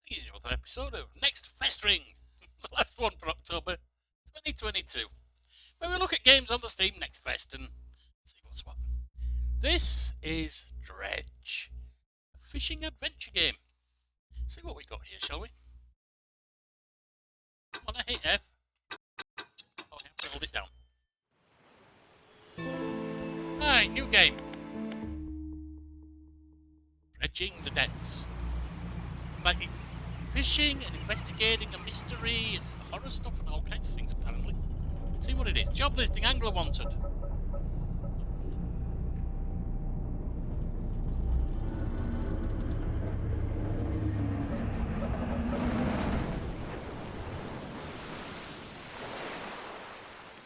Here's another episode of Next Festering, the last one for October 2022, where we look at games on the Steam Next Fest and see what's what. This is Dredge, a fishing adventure game. See what we got here, shall we? On a hit F. Oh, I have to hold it down. Alright, new game. Dredging the depths. It's like fishing and investigating a mystery and horror stuff and all kinds of things, apparently. See what it is. Job listing, angler wanted.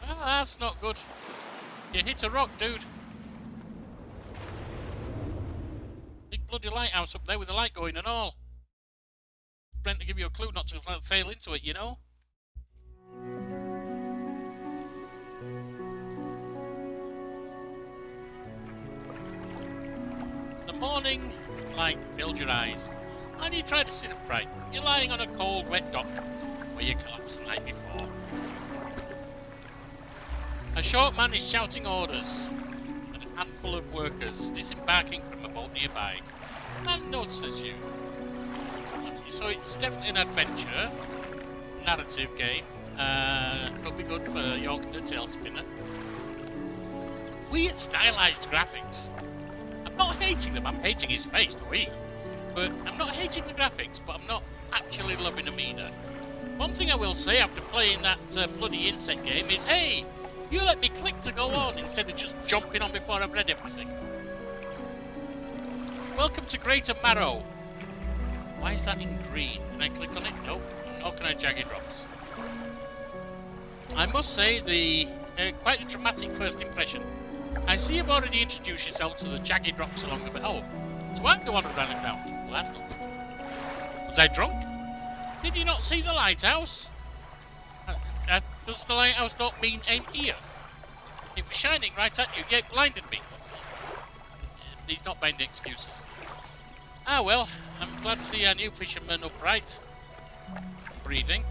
Ah, that's not good. You hit a rock, dude. Big bloody lighthouse up there with the light going and all. Meant to give you a clue not to sail into it, you know? The morning light filled your eyes, and you tried to sit upright. You're lying on a cold, wet dock where you collapsed the night before. A short man is shouting orders at a handful of workers disembarking from a boat nearby. The man notices you. So it's definitely an adventure, narrative game. Could be good for York and the Tail Spinner. Weird stylized graphics. I'm not hating them, I'm hating his face, but I'm not hating the graphics, but I'm not actually loving them either. One thing I will say after playing that bloody insect game is, hey, you let me click to go on instead of just jumping on before I've read everything. Welcome to Greater Marrow. Why is that in green? Can I click on it? Nope. Nor can I jagged rocks. I must say, quite a dramatic first impression. I see you've already introduced yourself to the jagged rocks along the way. Oh, so I'm the one who ran aground. Well, that's not good. Was I drunk? Did you not see the lighthouse? Does the lighthouse not mean I'm here? It was shining right at you, yet blinded me. He's not buying the excuses. Ah well, I'm glad to see our new fisherman upright and breathing.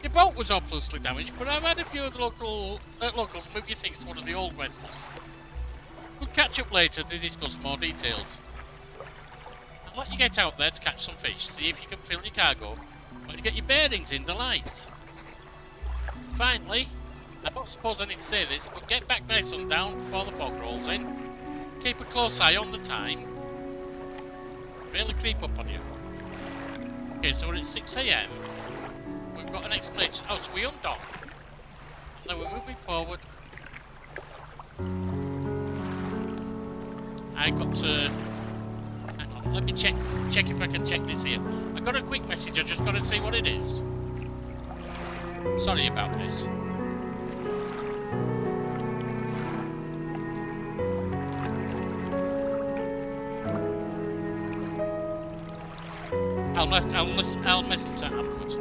Your boat was hopelessly damaged, but I've had a few of the locals move your things to one of the old vessels. We'll catch up later to discuss more details. I'll let you get out there to catch some fish, see if you can fill your cargo, while you get your bearings in the light. Finally, I don't suppose I need to say this, but get back by sundown before the fog rolls in. Keep a close eye on the time. Really creep up on you. Okay, so we're at 6 AM. We've got an explanation. Oh, so we undock. Now we're moving forward. I got to... Hang on, let me check if I can check this here. I got a quick message, I just got to see what it is. Sorry about this. I'll message that afterwards.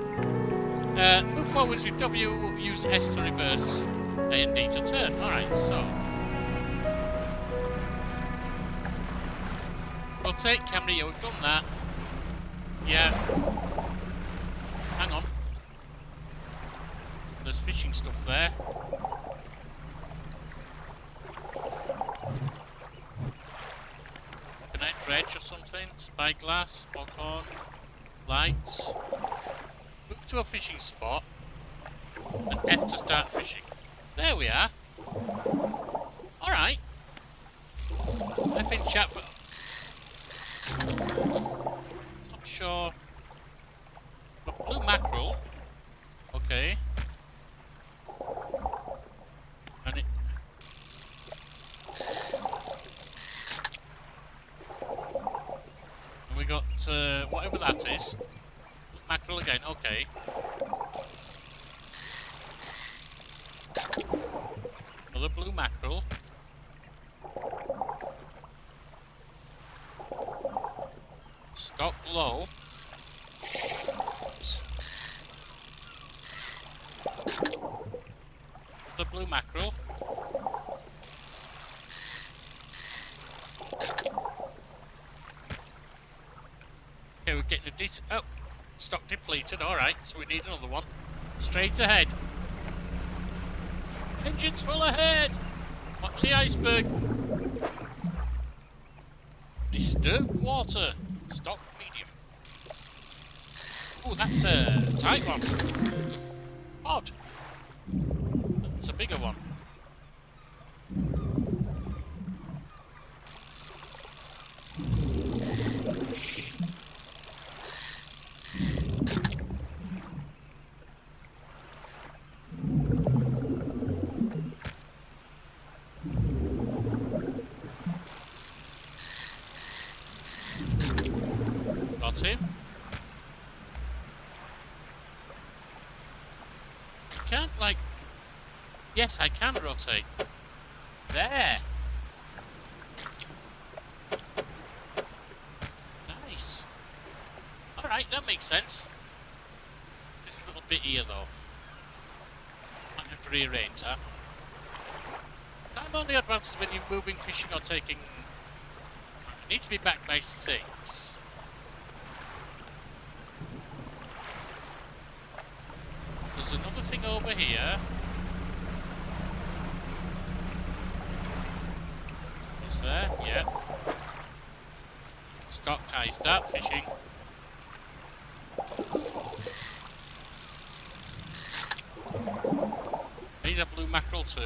Move forwards with W, use S to reverse, A and D to turn. Alright, so. Rotate camera, yeah, we've done that. Yeah. Hang on. There's fishing stuff there. Can I dredge or something? Spyglass, foghorn. Lights. Move to a fishing spot and F to start fishing. There we are. Alright. F in chat for... Not sure. But blue mackerel. Okay. And it... And we got whatever that is. Mackerel again, okay. Another blue mackerel. Stock low. Oops. The blue mackerel. Okay, we're getting a decent... Oh! Stock depleted, alright, so we need another one. Straight ahead. Engines full ahead! Watch the iceberg. Disturbed water. Stock medium. Oh, that's a tight one. Odd. That's a bigger one. Got him. I can't, like... Yes, I can rotate. There. Nice. Alright, that makes sense. This little bit here, though. Might have to rearrange that. Time only advances when you're moving, fishing, or taking... I need to be back by 6. There's another thing over here. Is there? Yeah. Stop, I start fishing. These are blue mackerel too.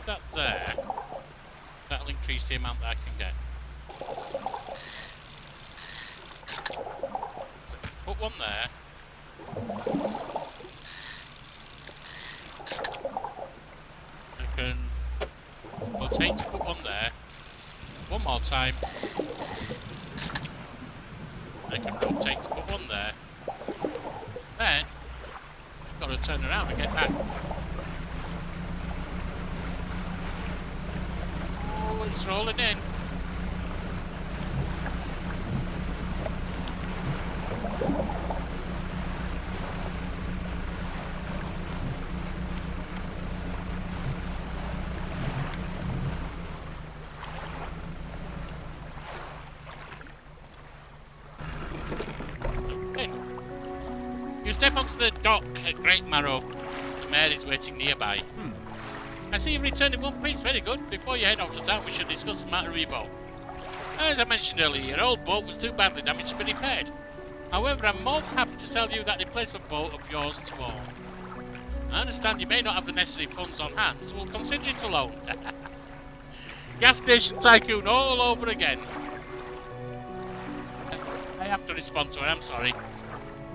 That there. That'll increase the amount that I can get. So put one there. I can rotate to put one there. One more time. I can rotate to put one there. Then I've got to turn around and get back. Oh, it's rolling in. You step onto the dock at Great Marrow. The mayor is waiting nearby. I see you returned in one piece. Very good. Before you head off to town, we should discuss the matter of your boat. As I mentioned earlier, your old boat was too badly damaged to be repaired. However, I'm more than happy to sell you that replacement boat of yours to own. I understand you may not have the necessary funds on hand, so we'll consider it a loan. Gas station tycoon all over again. I have to respond to her, I'm sorry.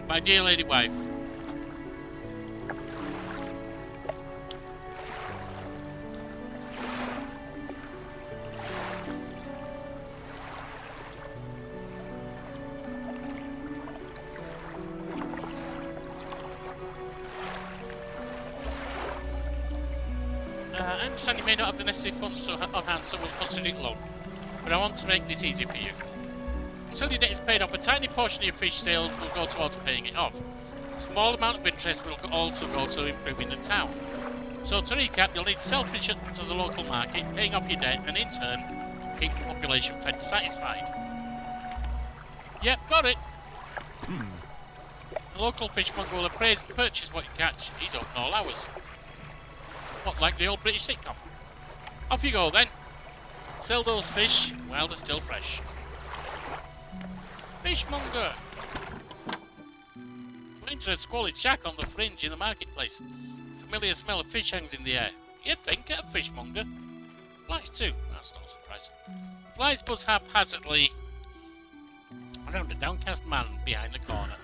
My dear lady wife. I understand you may not have the necessary funds on hand, so we'll consider it a loan. But I want to make this easy for you. Until your debt is paid off, a tiny portion of your fish sales will go towards paying it off. A small amount of interest will also go to improving the town. So to recap, you'll need to sell fish to the local market, paying off your debt, and in turn, keep the population fed and satisfied. Yep, got it. The local fishmonger will appraise and purchase what you catch. He's open all hours. What, like the old British sitcom? Off you go then. Sell those fish while they're still fresh. Fishmonger! We enter a squalid shack on the fringe in the marketplace. The familiar smell of fish hangs in the air. You think at a fishmonger? Flies too. That's not surprising. Flies buzz haphazardly around a downcast man behind the corner.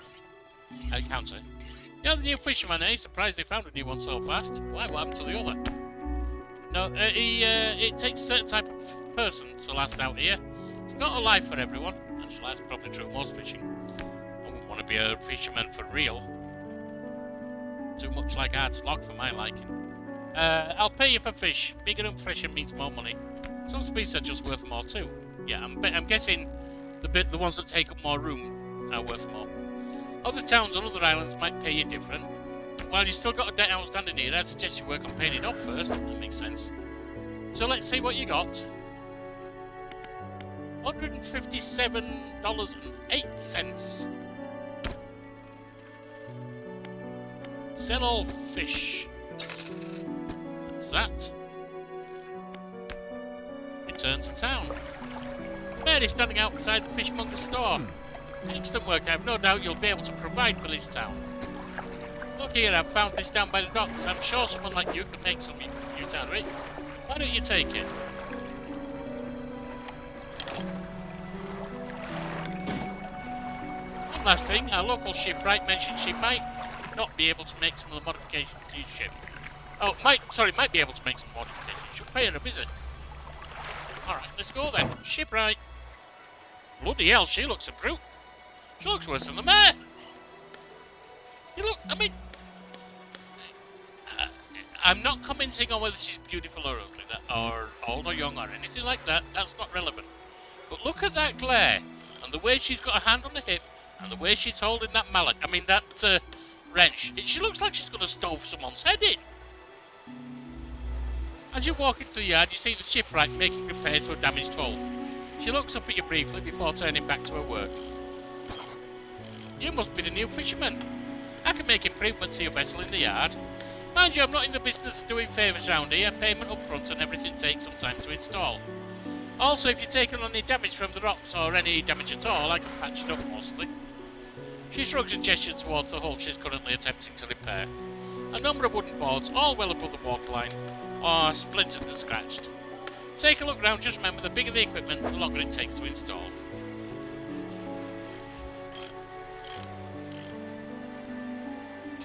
Counter. You're the new fisherman, eh? Surprised they found a new one so fast. Why? What happened to the other? No, it takes a certain type of person to last out here. It's not a life for everyone. Actually, that's probably true of most fishing. I wouldn't want to be a fisherman for real. Too much like hard slog for my liking. I'll pay you for fish. Bigger and fresher means more money. Some species are just worth more too. Yeah, I'm guessing the ones that take up more room are worth more. Other towns on other islands might pay you different. While you've still got a debt outstanding here, I'd suggest you work on paying it off first. That makes sense. So let's see what you got. $157.08. Sell all fish. That's that. Return to town. Mary standing outside the fishmonger's store. Excellent work. I have no doubt you'll be able to provide for this town. Look here, I've found this down by the docks. I'm sure someone like you could make some use out of it. Why don't you take it? One last thing, our local shipwright mentioned she might not be able to make some of the modifications to your ship. Oh, might be able to make some modifications. She'll pay her a visit. Alright, let's go then. Shipwright. Bloody hell, she looks a brute. She looks worse than the mayor. You look, I mean... I'm not commenting on whether she's beautiful or ugly, or old or young or anything like that. That's not relevant. But look at that glare, and the way she's got a hand on the hip, and the way she's holding that mallet. I mean, that wrench. She looks like she's going to stove someone's head in. As you walk into the yard, you see the shipwright making repairs to a damaged hull. She looks up at you briefly before turning back to her work. You must be the new fisherman. I can make improvements to your vessel in the yard. Mind you, I'm not in the business of doing favours round here. Payment up front and everything takes some time to install. Also, if you're taking on any damage from the rocks or any damage at all, I can patch it up mostly. She shrugs and gestures towards the hull she's currently attempting to repair. A number of wooden boards, all well above the waterline, are splintered and scratched. Take a look round, just remember the bigger the equipment, the longer it takes to install.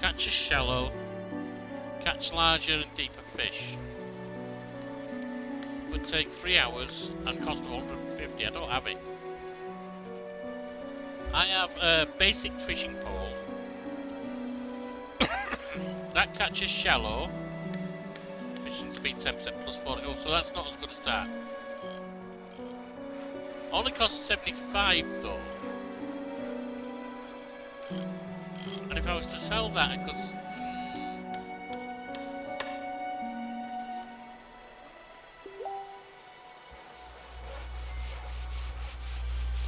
Catch a shallow. Catch larger and deeper fish. Would take 3 hours and cost 150. I don't have it. I have a basic fishing pole. That catches shallow. Fishing speed 10% plus 40. Oh, so that's not as good as that. Only costs 75 though. And if I was to sell that, I could.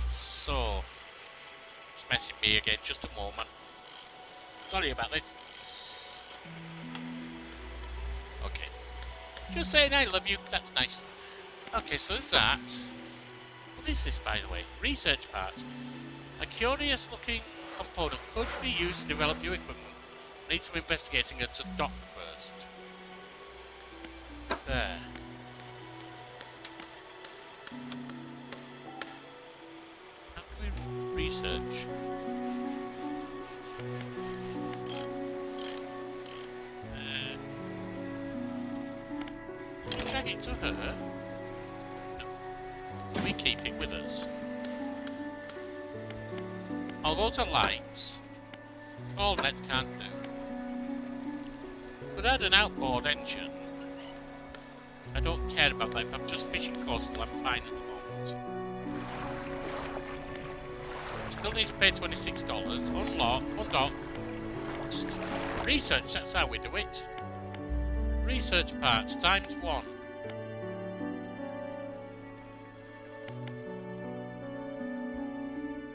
So, it's messing me again, just a moment. Sorry about this. Okay. Just saying I love you, that's nice. Okay, so there's that. What is this, by the way? Research part. A curious looking component could be used to develop new equipment. Need some investigating it to dock first. There. Research. Drag it to her. No. We keep it with us. Oh, those are lights. All nets can't do. Could add an outboard engine. I don't care about that. If I'm just fishing coastal, I'm fine at the moment. Still need to pay $26. Unlock, undock. Research, that's how we do it. Research parts, times 1.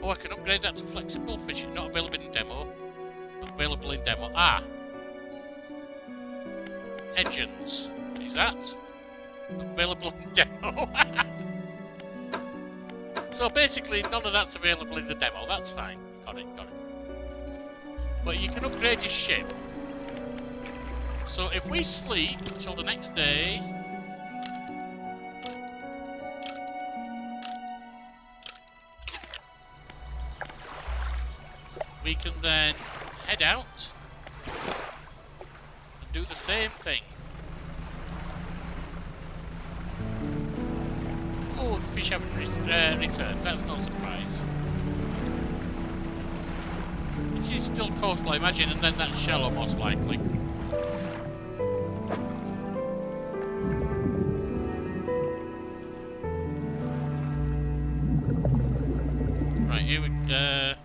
Oh, I can upgrade that to flexible fishing. Not available in demo. Not available in demo. Ah! Engines. Is that? Not available in demo. So basically, none of that's available in the demo. That's fine. Got it, got it. But you can upgrade your ship. So if we sleep until the next day... we can then head out and do the same thing. Oh, the fish haven't returned. That's no surprise. This is still coastal, I imagine, and then that's shallow, most likely. Right, here we go.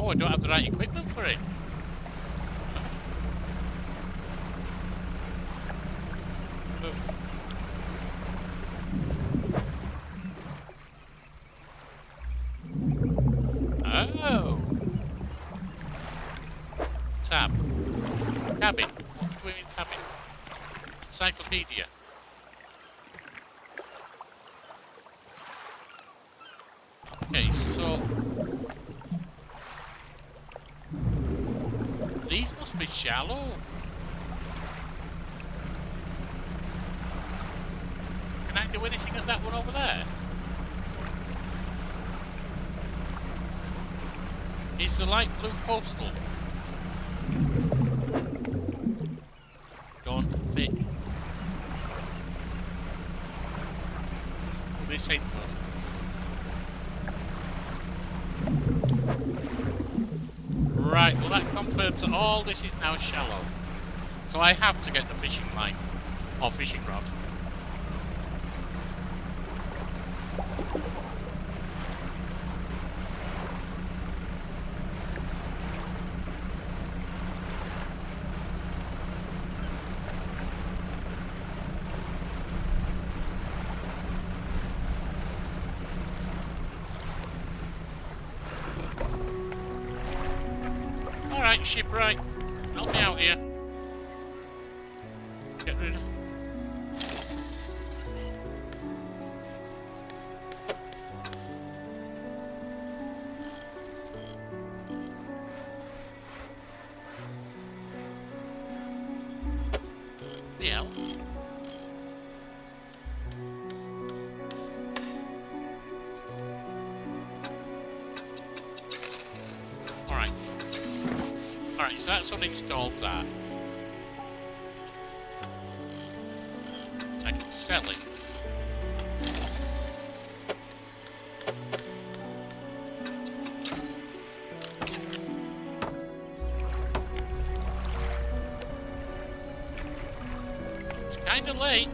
Oh, I don't have the right equipment for it. Oh. Tab. Cabin. What do we mean cabin? Encyclopedia. Okay, so these must be shallow. Can I do anything at that one over there? Is the light blue coastal? Don't fit. This ain't good. Right, well that confirms that all this is now shallow. So I have to get the fishing line. Or fishing rod. Alright, shipwright. Help me out here. Get rid of... the hell? Alright. Alright, so that's uninstalled that. I can sell it. It's kinda late.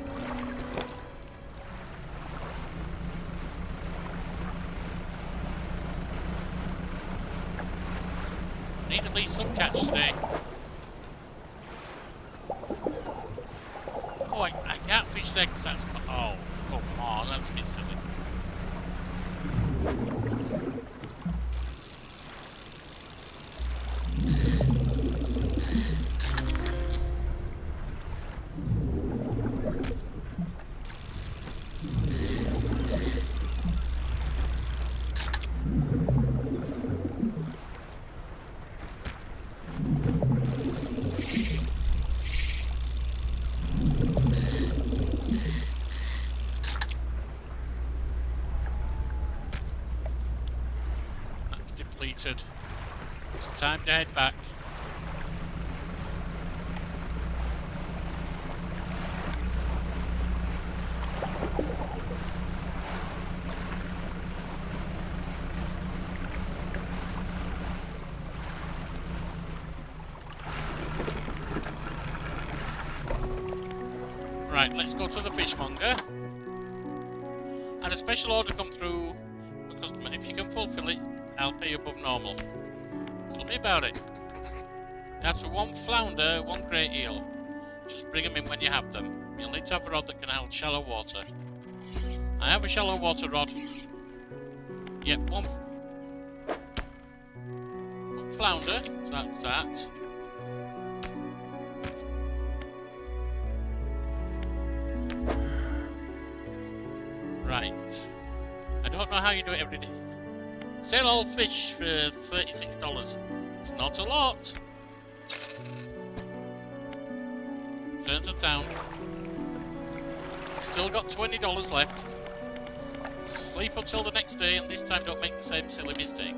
Need at least some catch today. Oh, I can't fish there because that's... Oh, come on, that's a bit silly. Depleted. It's time to head back. Right, let's go to the fishmonger. And a special order come through for customer. If you can fulfill it, I'll pay you above normal. Tell me about it. That's for one flounder, one great eel. Just bring them in when you have them. You'll need to have a rod that can hold shallow water. I have a shallow water rod. Yep, one flounder, so that's that. Right. I don't know how you do it every day. Sell all fish for $36. It's not a lot. Turn to town. Still got $20 left. Sleep until the next day, and this time don't make the same silly mistake.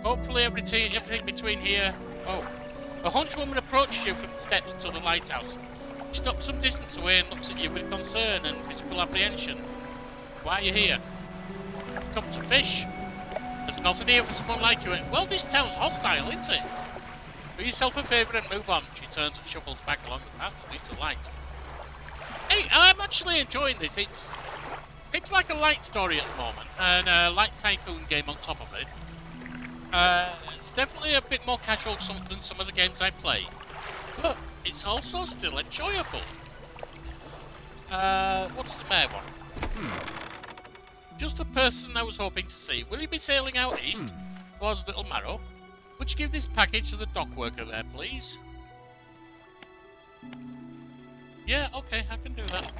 Hopefully everything between here... Oh. A hunchwoman approaches you from the steps to the lighthouse. She stops some distance away and looks at you with concern and visible apprehension. Why are you here? Come to fish. There's nothing here for someone like you. Well, this town's hostile, isn't it? Do yourself a favour and move on. She turns and shuffles back along the path to reach the light. Hey, I'm actually enjoying this. It's Seems like a light story at the moment, and a light tycoon game on top of it. It's definitely a bit more casual than some of the games I play, but it's also still enjoyable. What's the mayor one? Just the person I was hoping to see. Will you be sailing out east towards Little Marrow? Would you give this package to the dock worker there, please? Yeah, okay, I can do that.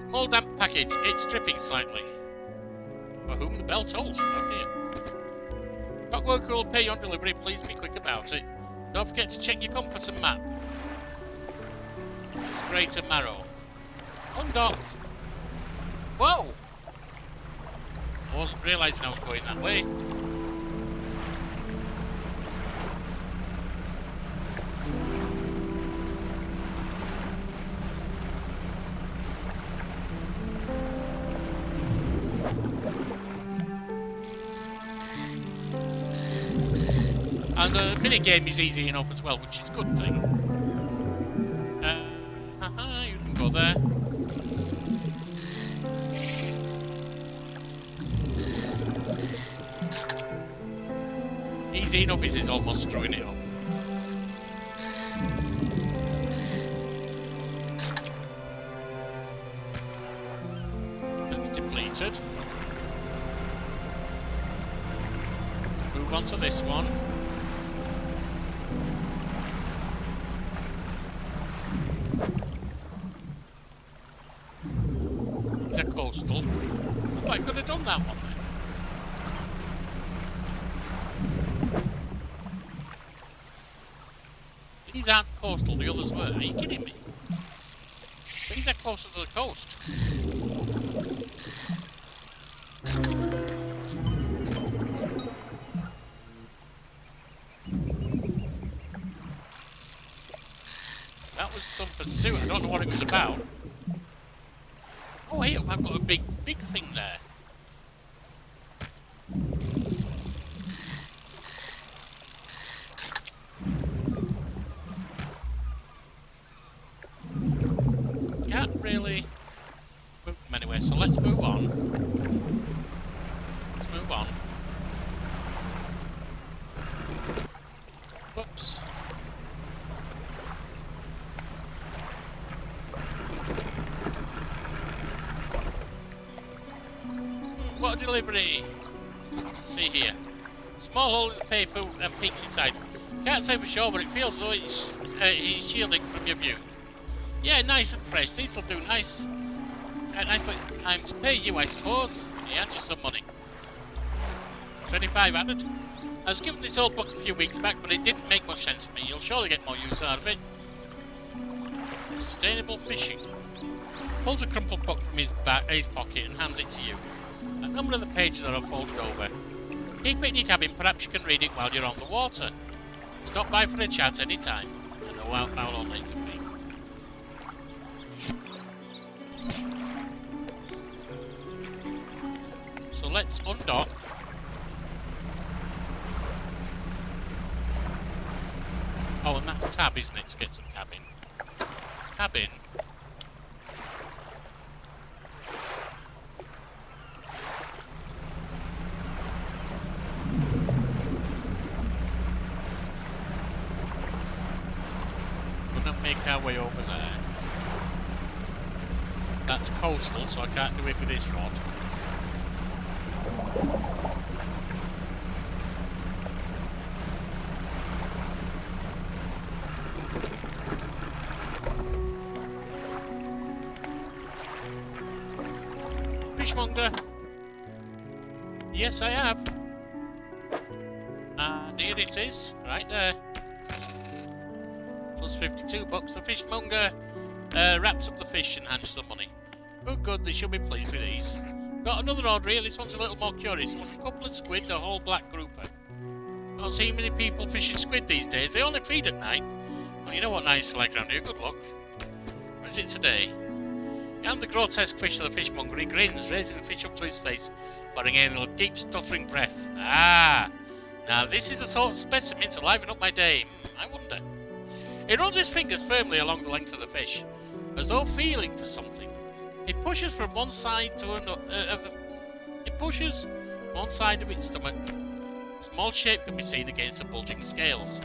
Small damp package. It's dripping slightly. For whom the bell tolls. Oh dear. Dock worker will pay you on delivery. Please be quick about it. Don't forget to check your compass and map. It's Greater Marrow. Undock. Whoa! I wasn't realising I was going that way. And the minigame is easy enough as well, which is a good thing. You can go there. Easy enough is almost screwing it up. That's depleted. Move on to this one. It's a coastal. Oh, I could have done that one then. These aren't coastal, the others were. Are you kidding me? These are closer to the coast. That was some pursuit. I don't know what it was about. Oh, hey, I've got a big thing there. Can't really move from anywhere, so let's move on. Let's move on. Whoops. What a delivery! Let's see here. Small hole in the paper and peeks inside. Can't say for sure, but it feels as though he's shielding from your view. Yeah, nice and fresh. These will do nice. Nicely. I'm to pay you, I suppose. He hands you some money. 25 added. I was given this old book a few weeks back, but it didn't make much sense to me. You'll surely get more use out of it. Sustainable fishing. Pulls a crumpled book from his pocket and hands it to you. A number of the pages are folded over. Keep it in your cabin, perhaps you can read it while you're on the water. Stop by for a chat any time. I know how long it can be. So let's undock. Oh, and that's tab, isn't it, to get to the cabin? Cabin. Make our way over there. That's coastal, so I can't do it with this rod. Fishmonger. Yes, I have. And here it is, right there. Plus 52 bucks. The fishmonger wraps up the fish and hands some money. Oh good, they should be pleased with these. Got another order here. This one's a little more curious. Want a couple of squid, a whole black grouper. Not seeing many people fishing squid these days. They only feed at night. Well, you know what nights are like around here. Good luck. What is it today? And the grotesque fish of the fishmonger. He grins, raising the fish up to his face, pouring in a deep stuttering breath. Ah! Now this is the sort of specimen to liven up my day. I wonder. He runs his fingers firmly along the length of the fish. as though feeling for something. It pushes from one side to another It pushes one side of its stomach. A small shape can be seen against the bulging scales.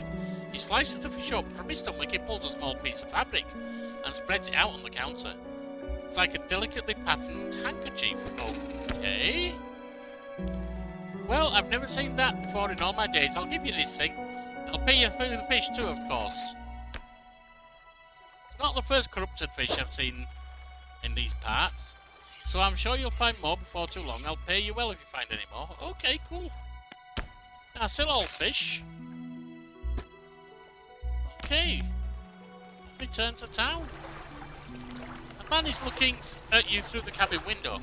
He slices the fish up. From his stomach, he pulls a small piece of fabric and spreads it out on the counter. It's like a delicately patterned handkerchief. Okay. Well, I've never seen that before in all my days. I'll give you this thing. I'll pay you for the fish too, of course. It's not the first corrupted fish I've seen in these parts, so I'm sure you'll find more before too long. I'll pay you well if you find any more. Okay, cool. Now, still all fish. Okay. Return to town. A man is looking at you through the cabin window.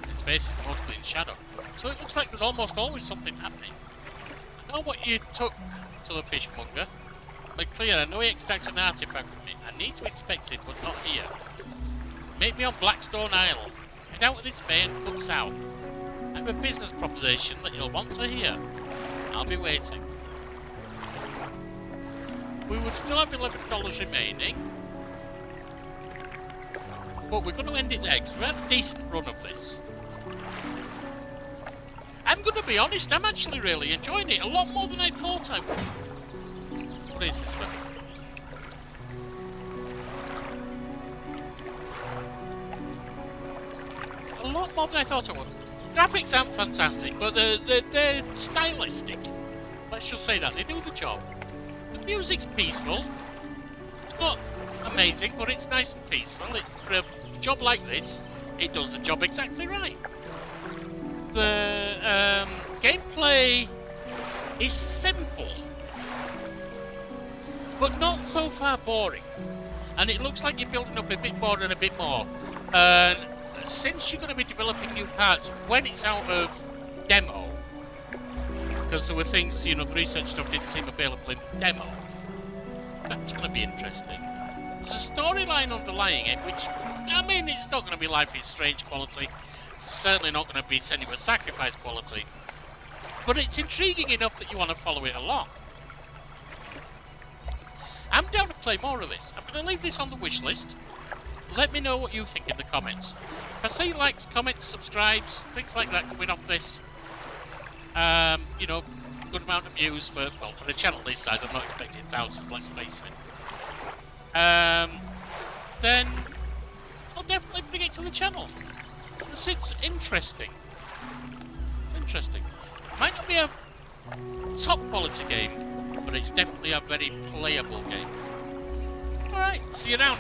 His face is mostly in shadow, so it looks like there's almost always something happening. I know what you took to the fishmonger. But clear, I know he extracts an artifact from it. I need to inspect it, but not here. Meet me on Blackstone Isle. Head out of this bay and cut south. I have a business proposition that you'll want to hear. I'll be waiting. We would still have $11 remaining, but we're going to end it there because we've had a decent run of this. I'm going to be honest, I'm actually really enjoying it a lot more than I thought I would. What is this bit? A lot more than I thought I would. Graphics aren't fantastic, but they're stylistic. Let's just say that. They do the job. The music's peaceful. It's not amazing, but it's nice and peaceful. For a job like this, it does the job exactly right. The gameplay is simple, but not so far boring. And it looks like you're building up a bit more and a bit more. And since you're going to be developing new parts when it's out of demo, because there were things, you know, the research stuff didn't seem available in the demo, that's going to be interesting. There's a storyline underlying it, which, I mean, it's not going to be Life is Strange quality. It's certainly not going to be Senua's Sacrifice quality. But it's intriguing enough that you want to follow it along. I'm down to play more of this. I'm going to leave this on the wish list. Let me know what you think in the comments. If I see likes, comments, subscribes, things like that coming off this, you know, good amount of views for the channel this size. I'm not expecting thousands, let's face it. Then I'll definitely bring it to the channel. Because it's interesting. It's interesting. It might not be a top quality game, but it's definitely a very playable game. Alright, see you around.